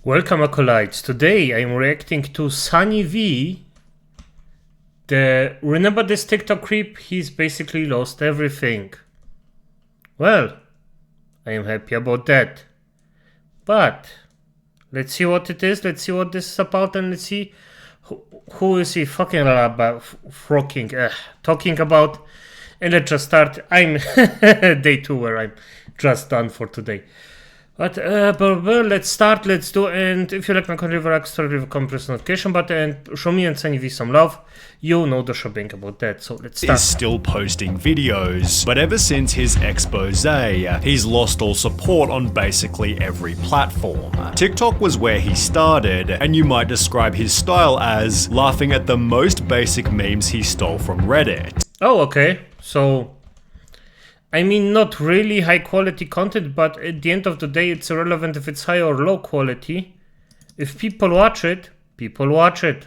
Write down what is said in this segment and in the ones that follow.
Welcome acolytes. Today I'm reacting to Sunny V. Remember this TikTok creep? He's basically lost everything. Well, I am happy about that. But let's see what it is. Let's see what this is about, and let's see who is he talking about. And let's just start. I'm day 2 where I'm just done for today. But let's start, let's do, and if you like my content, leave a comment, press the notification button, and show me and Sunny V some love. You know the shopping about that, so let's start. Is still posting videos, but ever since his expose, he's lost all support on basically every platform. TikTok was where he started, and you might describe his style as laughing at the most basic memes he stole from Reddit. Oh, okay, so I mean, not really high quality content, but at the end of the day, it's irrelevant if it's high or low quality. If people watch it, people watch it.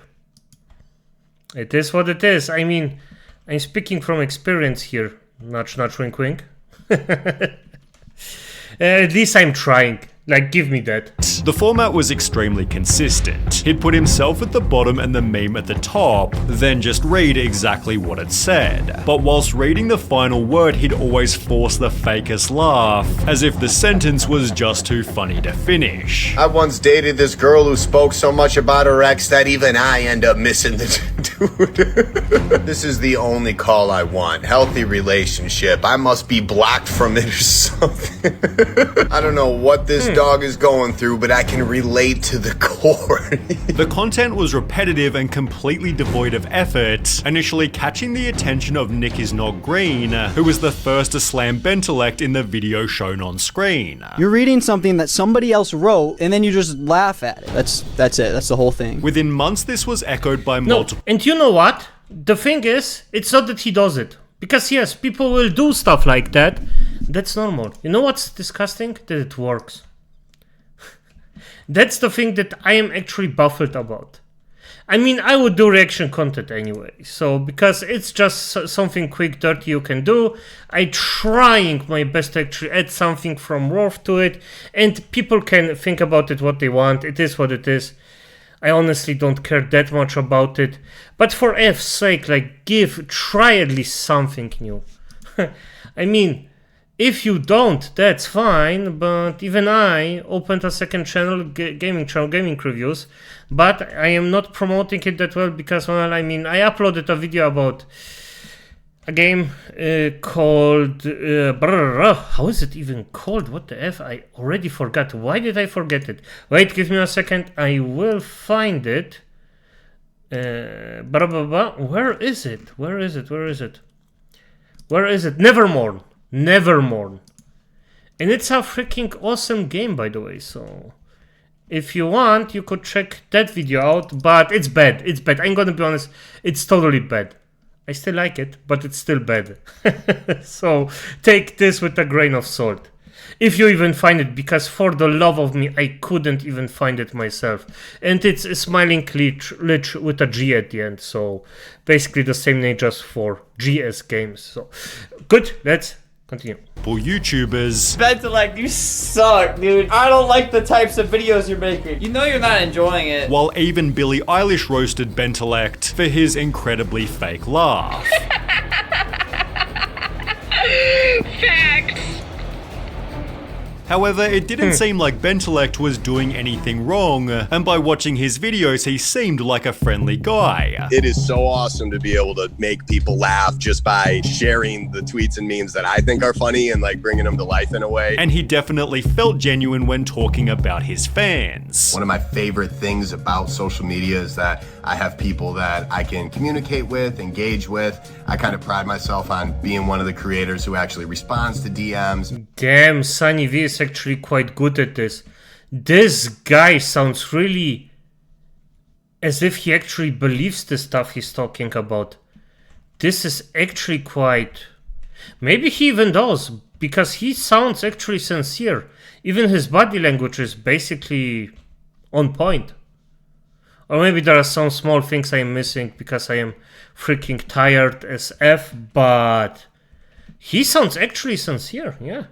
It is what it is. I mean, I'm speaking from experience here. Nudge, nudge, wink, wink. At least I'm trying. Like, give me that. The format was extremely consistent. He'd put himself at the bottom and the meme at the top, then just read exactly what it said. But whilst reading the final word, he'd always force the fakest laugh, as if the sentence was just too funny to finish. I once dated this girl who spoke so much about her ex that even I end up missing the dude. This is the only call I want. Healthy relationship. I must be blocked from it or something. I don't know what this dog is going through, but I can relate to the core. The content was repetitive and completely devoid of effort, initially catching the attention of Nick is Not Green, who was the first to slam Bentelect in the video shown on screen. You're reading something that somebody else wrote, and then you just laugh at it. That's it. That's the whole thing. Within months, this was echoed by multiple. And you know what? The thing is, it's not that he does it. Because yes, people will do stuff like that. That's normal. You know what's disgusting? That it works. That's the thing that I am actually baffled about. I mean, I would do reaction content anyway, so because it's just something quick, dirty you can do. I'm trying my best to actually add something from worth to it, and people can think about it what they want. It is what it is. I honestly don't care that much about it, but for F's sake, like, try at least something new. I mean, if you don't, that's fine, but even I opened a second channel, gaming reviews, but I am not promoting it that well because, well, I mean, I uploaded a video about a game called, how is it even called? What the F? I already forgot. Why did I forget it? Wait, give me a second. I will find it. Where is it? Where is it? Where is it? Where is it? Nevermore. Nevermore. And it's a freaking awesome game, by the way, so if you want, you could check that video out, but it's bad. It's bad. I'm gonna be honest, it's totally bad. I still like it, but it's still bad. So take this with a grain of salt. If you even find it, because for the love of me, I couldn't even find it myself. And it's SmilingLich with a G at the end, so basically the same name just for GS games. So good, let's continue. YouTubers. Bentelect, you suck, dude. I don't like the types of videos you're making. You know you're not enjoying it. While even Billie Eilish roasted Bentelect for his incredibly fake laugh. Facts. However, it didn't seem like Bentelect was doing anything wrong, and by watching his videos, he seemed like a friendly guy. It is so awesome to be able to make people laugh just by sharing the tweets and memes that I think are funny and like bringing them to life in a way. And he definitely felt genuine when talking about his fans. One of my favorite things about social media is that I have people that I can communicate with, engage with. I kind of pride myself on being one of the creators who actually responds to DMs. Damn, Sunny V is actually quite good at this. This guy sounds really as if he actually believes the stuff he's talking about. This is actually quite... Maybe he even does, because he sounds actually sincere. Even his body language is basically on point. Or maybe there are some small things I am missing because I am freaking tired as F, but he sounds actually sincere. Yeah,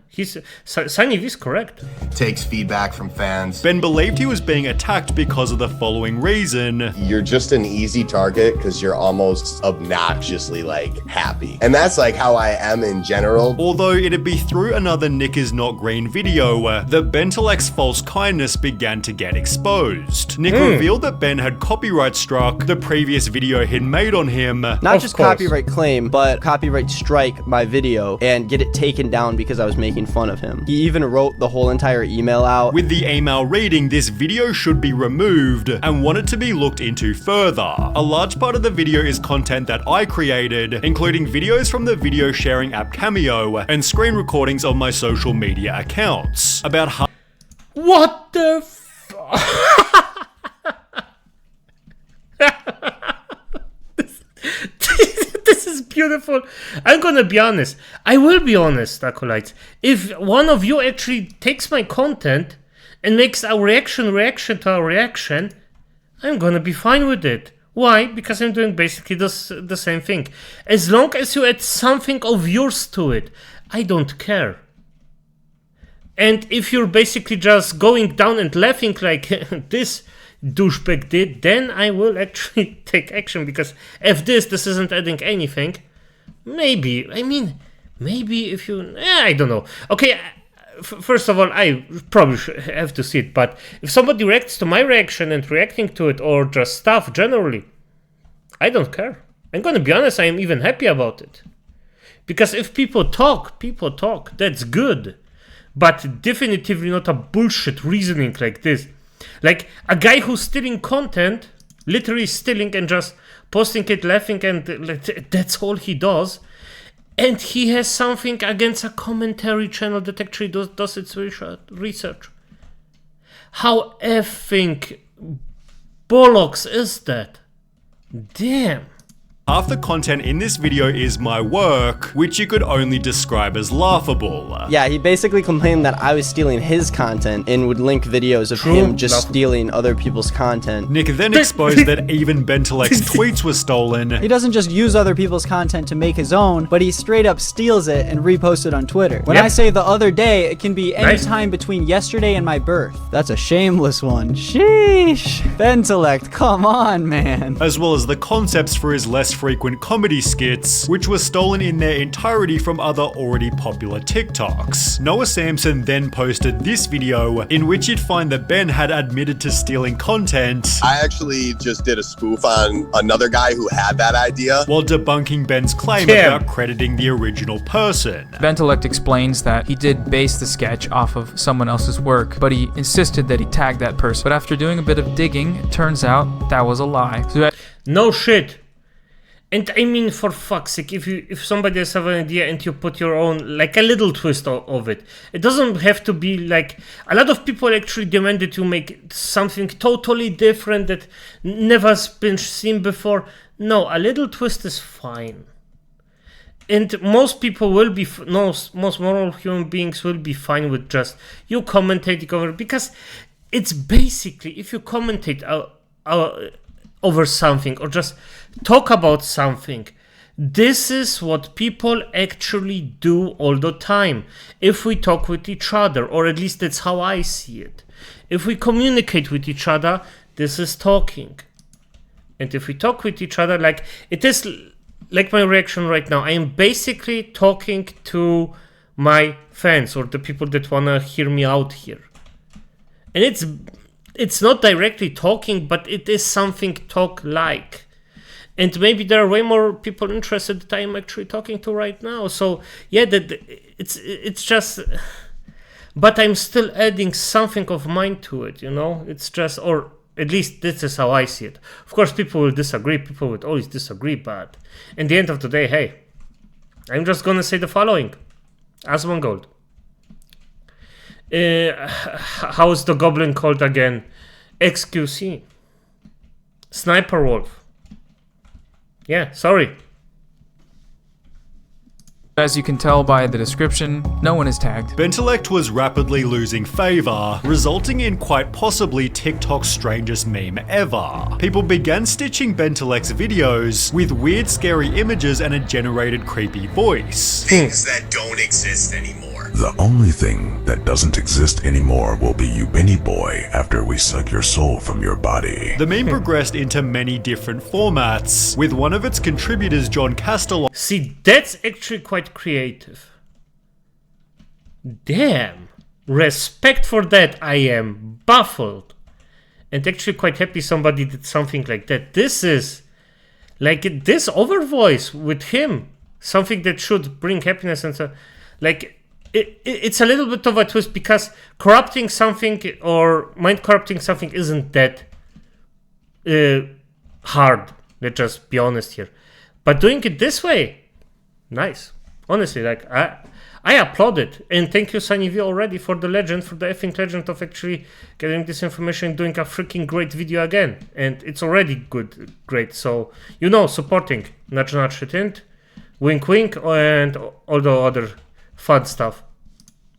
Sunny is correct. Takes feedback from fans. Ben believed he was being attacked because of the following reason. You're just an easy target because you're almost obnoxiously, like, happy. And that's, like, how I am in general. Although it'd be through another Nick is not green video that Bentelect's false kindness began to get exposed. Nick revealed that Ben had copyright struck the previous video he'd made on him. Not just copyright claim, but copyright strike my video and get it taken down because I was making fun of him. He even wrote the whole entire email out. With the email reading, this video should be removed and wanted to be looked into further. A large part of the video is content that I created, including videos from the video sharing app Cameo and screen recordings of my social media accounts. About how— What the This is beautiful. I'm gonna be honest. I will be honest, acolytes. If one of you actually takes my content and makes a reaction to our reaction, I'm gonna be fine with it. Why? Because I'm doing basically the same thing. As long as you add something of yours to it, I don't care. And if you're basically just going down and laughing like this douchebag did, then I will actually take action, because if this isn't adding anything, maybe if you, I don't know. Okay, first of all, I probably have to see it, but if somebody reacts to my reaction and reacting to it, or just stuff generally, I don't care. I'm gonna be honest, I am even happy about it. Because if people talk, that's good. But definitively not a bullshit reasoning like this. Like a guy who's stealing content, literally stealing and just posting it, laughing, and that's all he does. And he has something against a commentary channel that actually does its research. How effing bollocks is that? Damn. half the content in this video is my work, which you could only describe as laughable. Yeah, he basically complained that I was stealing his content and would link videos of him just stealing other people's content. Nick then exposed that even Bentelect's tweets were stolen. He doesn't just use other people's content to make his own, but he straight up steals it and reposts it on Twitter. When I say the other day, it can be any time between yesterday and my birth. That's a shameless one. Sheesh. Bentelect, come on, man. As well as the concepts for his less frequent comedy skits, which were stolen in their entirety from other already popular TikToks. Noah Samson then posted this video, in which you'd find that Ben had admitted to stealing content. I actually just did a spoof on another guy who had that idea, while debunking Ben's claim about crediting the original person. Bentelect explains that he did base the sketch off of someone else's work, but he insisted that he tagged that person. But after doing a bit of digging, it turns out that was a lie. So no shit. And I mean, for fuck's sake, if somebody has an idea and you put your own, like a little twist of it, it doesn't have to be like, a lot of people actually demanded to make something totally different that never has been seen before. No, a little twist is fine. And most people will be, most moral human beings will be fine with just you commentating over, because it's basically, if you commentate over something or just talk about something, this is what people actually do all the time. If we talk with each other, or at least that's how I see it. If we communicate with each other, this is talking. And if we talk with each other, like it is like my reaction right now, I am basically talking to my fans or the people that wanna hear me out here. And it's not directly talking, but it is something talk-like. And maybe there are way more people interested that I'm actually talking to right now. So yeah, it's just, but I'm still adding something of mine to it, you know? It's just, or at least this is how I see it. Of course, people will disagree. People would always disagree, but in the end of the day, hey, I'm just gonna say the following. Asmongold. How's the goblin called again? XQC. Sniper Wolf. Yeah, sorry. as you can tell by the description, no one is tagged. Bentelect was rapidly losing favor, resulting in quite possibly TikTok's strangest meme ever. People began stitching Bentelect's videos with weird scary images and a generated creepy voice. Things that don't exist anymore. The only thing that doesn't exist anymore will be you Benny Boy after we suck your soul from your body. The meme progressed into many different formats, with one of its contributors, John Castello. See, that's actually quite creative. Damn. Respect for that. I am baffled. And actually quite happy somebody did something like that. This is like this over voice with him. Something that should bring happiness and so like it's a little bit of a twist because corrupting something or mind corrupting something isn't that hard. Let's just be honest here. But doing it this way, nice. Honestly, like I applaud it. And thank you, Sunny V, already for the effing legend of actually getting this information, doing a freaking great video again. And it's already great. So, supporting. Nudge, nudge, hint, wink, wink, and all the other fun stuff.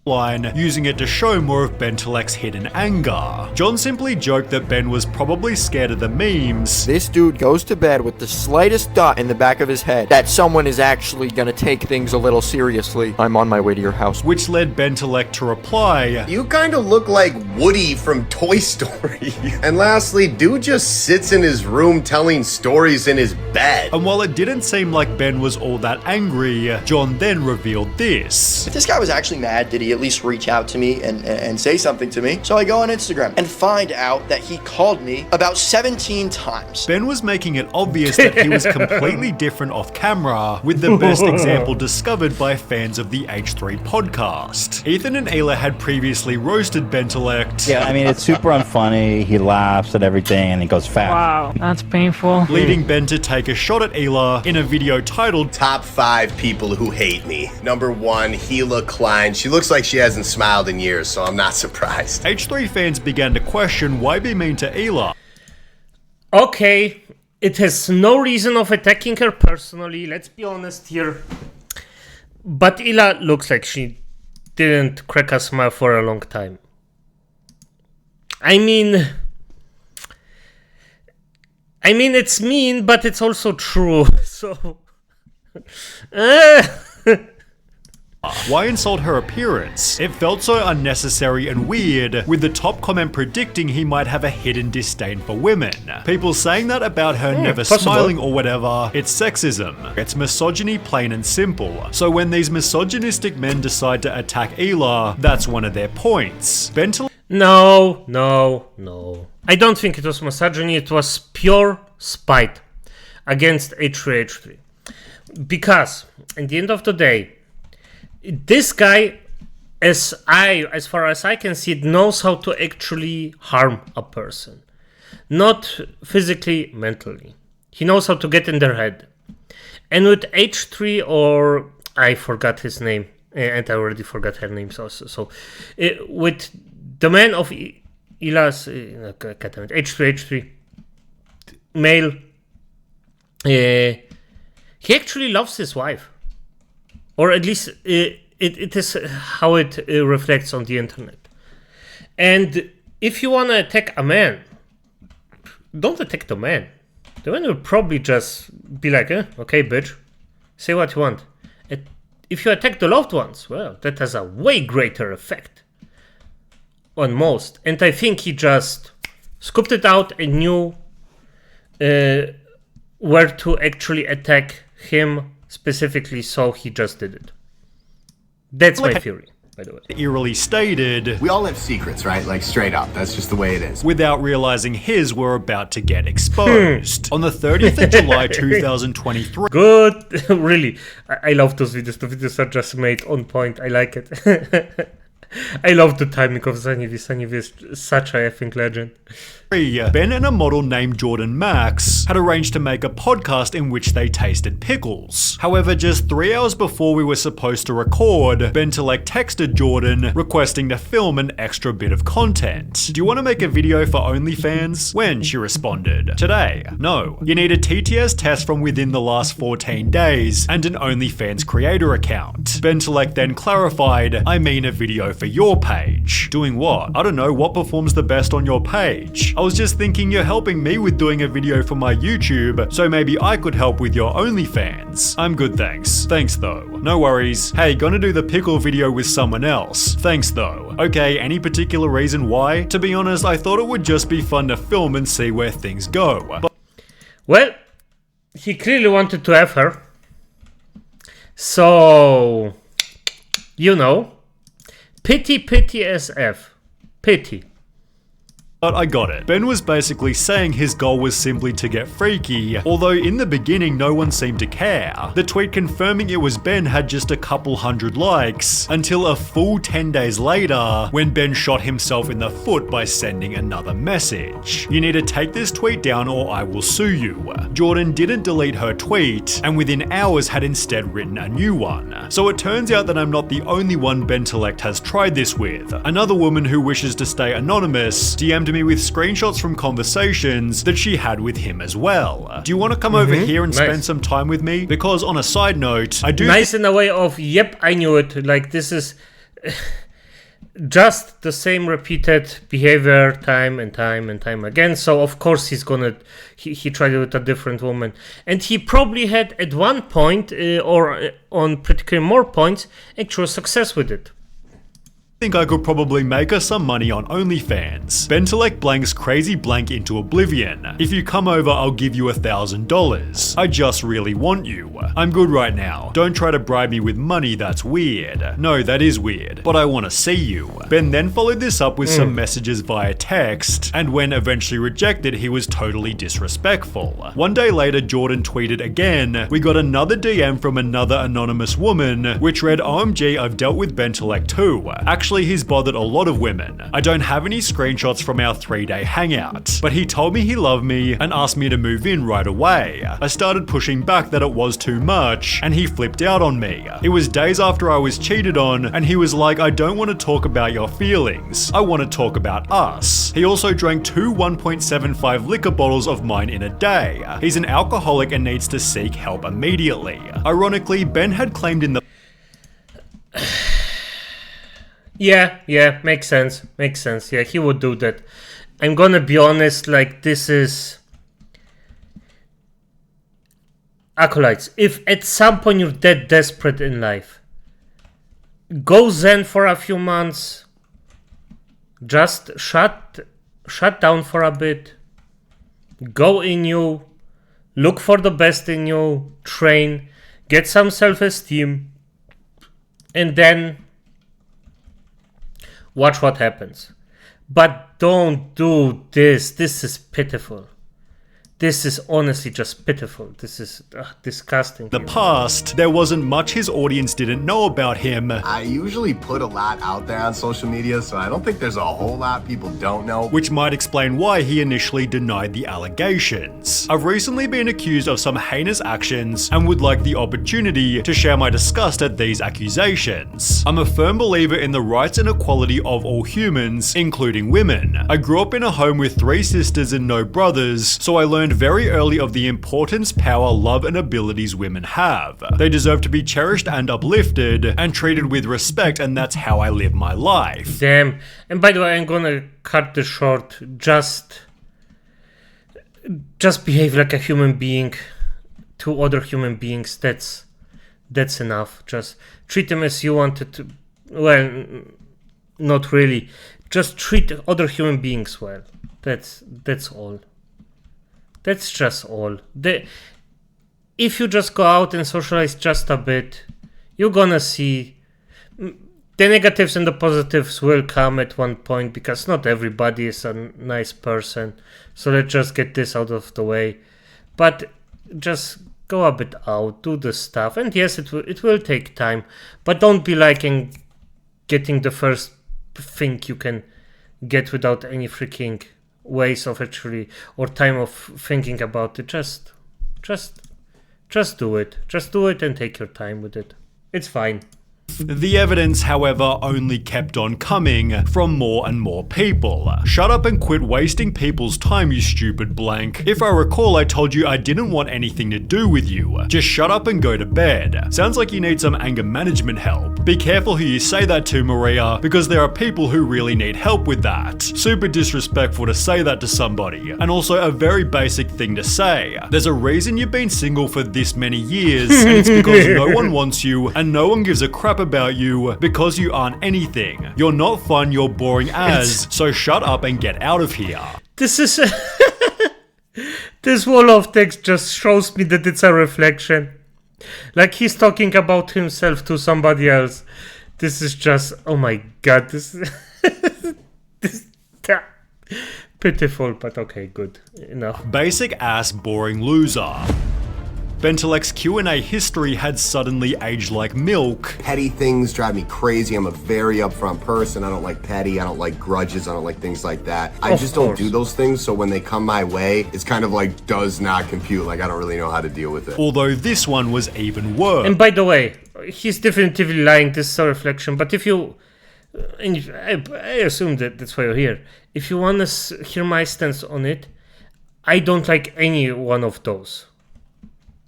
Line, using it to show more of Bentelek's hidden anger. John simply joked that Ben was probably scared of the memes. This dude goes to bed with the slightest thought in the back of his head that someone is actually gonna take things a little seriously. I'm on my way to your house. Which led Bentelek to reply, "You kinda look like Woody from Toy Story." And lastly, dude just sits in his room telling stories in his bed. And while it didn't seem like Ben was all that angry, John then revealed this. If this guy was actually mad, did he at least reach out to me and say something to me? So I go on Instagram and find out that he called me about 17 times. Ben was making it obvious that he was completely different off camera, with the best example discovered by fans of the H3 podcast. Ethan and Ayla had previously roasted Bentelek. Yeah, I mean, it's super unfunny. He laughs at everything and he goes fast. Wow, that's painful. Leading Ben to take a shot at Ayla in a video titled Top 5 People Who Hate Me. Number 1, Hila Klein. She looks like she hasn't smiled in years, so I'm not surprised. H3 fans began to question why be mean to Ayla. Okay, it has no reason of attacking her personally, let's be honest here. But Ayla looks like she didn't crack a smile for a long time. I mean, it's mean, but it's also true, so... Why insult her appearance? It felt so unnecessary and weird, with the top comment predicting he might have a hidden disdain for women. People saying that about her never smiling or whatever. It's sexism. It's misogyny, plain and simple. So when these misogynistic men decide to attack Ayla, that's one of their points. No. I don't think it was misogyny, it was pure spite against H3. Because, at the end of the day, this guy, as far as I can see, knows how to actually harm a person. Not physically, mentally. He knows how to get in their head. And with H3, or I forgot his name, and I already forgot her name also. So, with the man of Ayla's H3 male, he actually loves his wife. Or at least it is how it reflects on the internet. And if you want to attack a man, don't attack the man. The man will probably just be like, okay, bitch, say what you want. If you attack the loved ones, well, that has a way greater effect on most. And I think he just scooped it out and knew where to actually attack him specifically, so he just did it. That's my theory, by the way. Eerily stated, "We all have secrets, right? Like, straight up. That's just the way it is." Without realizing his were about to get exposed. On the 30th of July 2023. Good. Really. I love those videos. The videos are just made on point. I like it. I love the timing of Sunny V. Sunny V is such a effing legend. Ben and a model named Jordan Max had arranged to make a podcast in which they tasted pickles. However, just 3 hours before we were supposed to record, Bentelek texted Jordan requesting to film an extra bit of content. "Do you want to make a video for OnlyFans?" When she responded, "Today. No. You need a TTS test from within the last 14 days and an OnlyFans creator account." Bentelek then clarified, "I mean a video for for your page. Doing what? I don't know, what performs the best on your page? I was just thinking you're helping me with doing a video for my YouTube, so maybe I could help with your OnlyFans. I'm good, thanks. Thanks though. No worries. Hey, gonna do the pickle video with someone else. Thanks though. Okay, any particular reason why? To be honest, I thought it would just be fun to film and see where things go. Well, he clearly wanted to have her. So, you know, pity SF. Pity. But I got it. Ben was basically saying his goal was simply to get freaky, although in the beginning no one seemed to care. The tweet confirming it was Ben had just a couple hundred likes, until a full 10 days later, when Ben shot himself in the foot by sending another message. You need to take this tweet down or I will sue you. Jordan didn't delete her tweet, and within hours had instead written a new one. So it turns out that I'm not the only one Bentelect has tried this with. Another woman who wishes to stay anonymous DM'd me with screenshots from conversations that she had with him as well. Do you want to come over here and spend some time with me? Because on a side note, I do nice in a way of, yep, I knew it. Like, this is just the same repeated behavior time and time and time again. So of course he's gonna, he tried it with a different woman. And he probably had at one point, or on particularly more points, actual success with it. Think I could probably make us some money on OnlyFans. Bentelect blanks crazy blank into oblivion. If you come over, I'll give you $1,000. I just really want you. I'm good right now. Don't try to bribe me with money, that's weird. No, that is weird, but I want to see you. Ben then followed this up with some messages via text, and when eventually rejected, he was totally disrespectful. One day later, Jordan tweeted again, we got another DM from another anonymous woman, which read, OMG, I've dealt with Bentelect too. Actually, he's bothered a lot of women. I don't have any screenshots from our 3-day hangout, but he told me he loved me and asked me to move in right away. I started pushing back that it was too much, and he flipped out on me. It was days after I was cheated on, and he was like, I don't want to talk about your feelings. I want to talk about us. He also drank 2 1.75 liquor bottles of mine in a day. He's an alcoholic and needs to seek help immediately. Ironically, Ben had claimed in the Yeah, makes sense. Yeah, he would do that. I'm gonna be honest, like, this is... Acolytes, if at some point you're that desperate in life, go zen for a few months, just shut down for a bit, go in you, look for the best in you, train, get some self-esteem, and then watch what happens. But don't do this. This is pitiful. This is honestly just pitiful. This is disgusting. The past, there wasn't much his audience didn't know about him. I usually put a lot out there on social media, so I don't think there's a whole lot people don't know. Which might explain why he initially denied the allegations. I've recently been accused of some heinous actions and would like the opportunity to share my disgust at these accusations. I'm a firm believer in the rights and equality of all humans, including women. I grew up in a home with 3 sisters and no brothers, so I learned very early of the importance, power, love, and abilities women have. They deserve to be cherished and uplifted and treated with respect, and that's how I live my life. Damn. And by the way, I'm gonna cut this short. Just behave like a human being to other human beings. That's enough. Just treat them as you wanted to. Well, not really. Just treat other human beings well. That's all. That's just all. If you just go out and socialize just a bit, you're gonna see the negatives and the positives will come at one point, because not everybody is a nice person. So let's just get this out of the way. But just go a bit out, do the stuff, and yes, it will take time. But don't be liking getting the first thing you can get without any freaking ways of actually, or time of thinking about it. Just do it. Just do it and take your time with it. It's fine. The evidence, however, only kept on coming from more and more people. Shut up and quit wasting people's time, you stupid blank. If I recall, I told you I didn't want anything to do with you. Just shut up and go to bed. Sounds like you need some anger management help. Be careful who you say that to, Maria, because there are people who really need help with that. Super disrespectful to say that to somebody, and also a very basic thing to say. There's a reason you've been single for this many years, and it's because no one wants you, and no one gives a crap about you, because you aren't anything. You're not fun, you're boring as, so shut up and get out of here. This is... This wall of text just shows me that it's a reflection. Like he's talking about himself to somebody else. This is just, oh my god, this pitiful, but okay, good enough. Basic ass boring loser. Bentelex's Q&A history had suddenly aged like milk. Petty things drive me crazy. I'm a very upfront person. I don't like petty. I don't like grudges. I don't like things like that. I just don't do those things. So when they come my way, it's kind of like does not compute. Like I don't really know how to deal with it. Although this one was even worse. And by the way, he's definitively lying. This is a reflection. But if you, and I assume that that's why you're here. If you want to hear my stance on it, I don't like any one of those.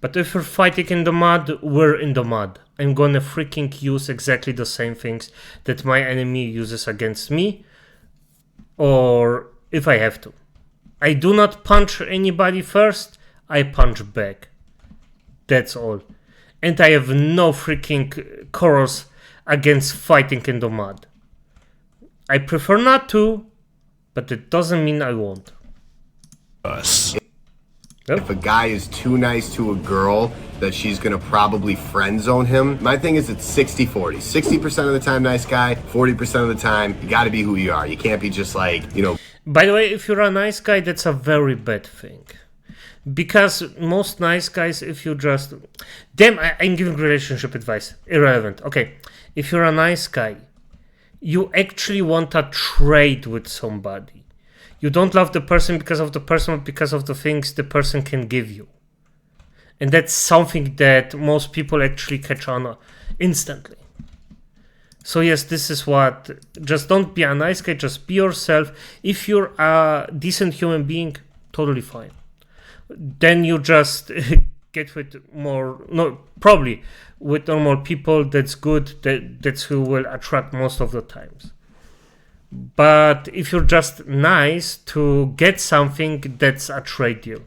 But if we're fighting in the mud, we're in the mud. I'm gonna freaking use exactly the same things that my enemy uses against me. Or if I have to. I do not punch anybody first, I punch back. That's all. And I have no freaking quarrels against fighting in the mud. I prefer not to, but it doesn't mean I won't. If a guy is too nice to a girl, that she's gonna probably friend zone him. My thing is it's 60-40. 60% of the time nice guy, 40% of the time you gotta be who you are. You can't be just like, you know. By the way, if you're a nice guy, that's a very bad thing. Because most nice guys, if you just... Damn, I'm giving relationship advice. Irrelevant. Okay, if you're a nice guy, you actually want to trade with somebody. You don't love the person because of the person, but because of the things the person can give you. And that's something that most people actually catch on instantly. So yes, this is what... Just don't be a nice guy, just be yourself. If you're a decent human being, totally fine. Then you just get with more... No, probably with normal people, that's good. That's who will attract most of the times. But if you're just nice to get something, that's a trade deal.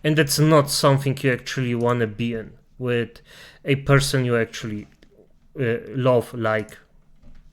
And that's not something you actually want to be in with a person you actually love, like,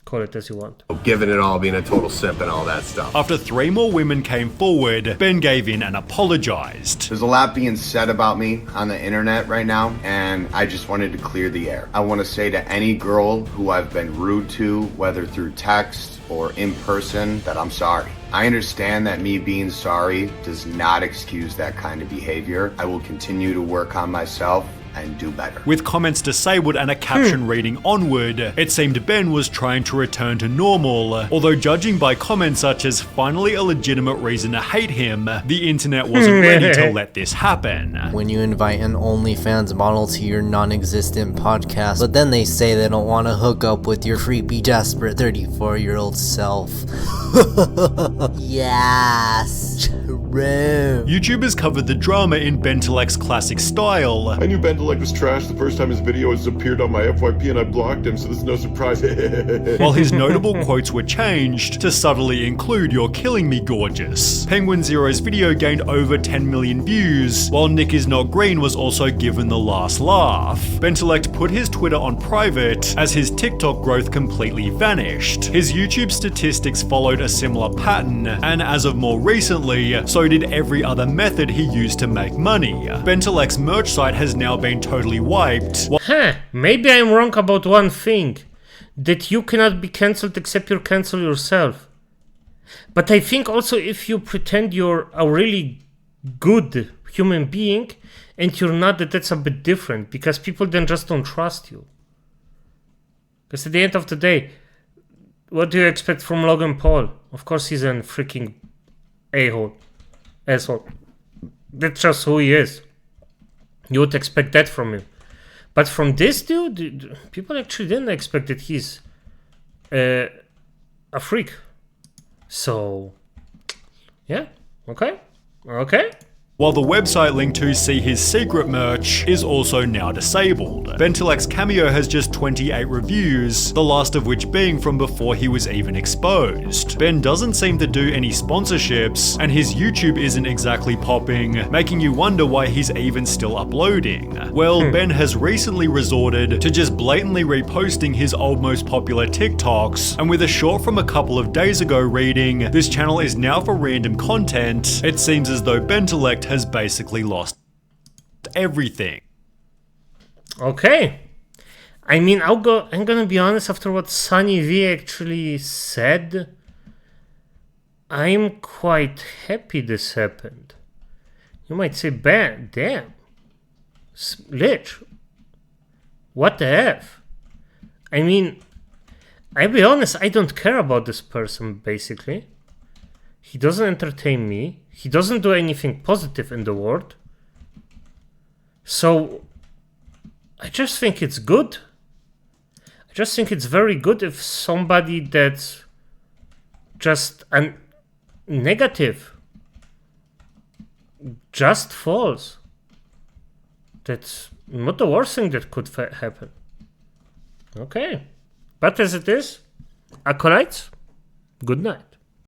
call it as you want. Giving it all, being a total simp and all that stuff. After 3 more women came forward, Ben gave in and apologized. There's a lot being said about me on the internet right now, and I just wanted to clear the air. I want to say to any girl who I've been rude to, whether through text or in person, that I'm sorry. I understand that me being sorry does not excuse that kind of behavior. I will continue to work on myself and do better. With comments disabled and a caption reading onward, it seemed Ben was trying to return to normal, although judging by comments such as finally a legitimate reason to hate him, the internet wasn't ready to let this happen. When you invite an OnlyFans model to your non-existent podcast, but then they say they don't want to hook up with your creepy, desperate 34-year-old self. Yes, true. YouTubers covered the drama in Bentelex's classic style. I knew Bentelek was trash the first time his videos appeared on my FYP and I blocked him, so this is no surprise. While his notable quotes were changed to subtly include "You're killing me, gorgeous." Penguin Zero's video gained over 10 million views, while Nick is Not Green was also given the last laugh. Bentelek put his Twitter on private as his TikTok growth completely vanished. His YouTube statistics followed a similar pattern, and as of more recently, so did every other method he used to make money. Bentelek's merch site has now been totally wiped. Maybe I'm wrong about one thing. That you cannot be cancelled except you cancel yourself. But I think also if you pretend you're a really good human being and you're not, that's a bit different, because people then just don't trust you. Because at the end of the day, what do you expect from Logan Paul? Of course he's a freaking a-hole. Asshole. That's just who he is. You would expect that from him. But from this dude, people actually didn't expect that he's a freak. So, yeah, okay. while the website link to see his secret merch is also now disabled. Bentelek's cameo has just 28 reviews, the last of which being from before he was even exposed. Ben doesn't seem to do any sponsorships, and his YouTube isn't exactly popping, making you wonder why he's even still uploading. Well, Ben has recently resorted to just blatantly reposting his old most popular TikToks, and with a short from a couple of days ago reading, "This channel is now for random content," it seems as though Bentelek has basically lost everything. Okay. I mean, I'm gonna be honest, after what Sunny V actually said, I'm quite happy this happened. You might say, damn, Lich, what the F? I mean, I'll be honest, I don't care about this person, basically. He doesn't entertain me. He doesn't do anything positive in the world. So, I just think it's good. I just think it's very good if somebody that's just a negative just falls. That's not the worst thing that could happen. Okay. But as it is, acolytes, good night.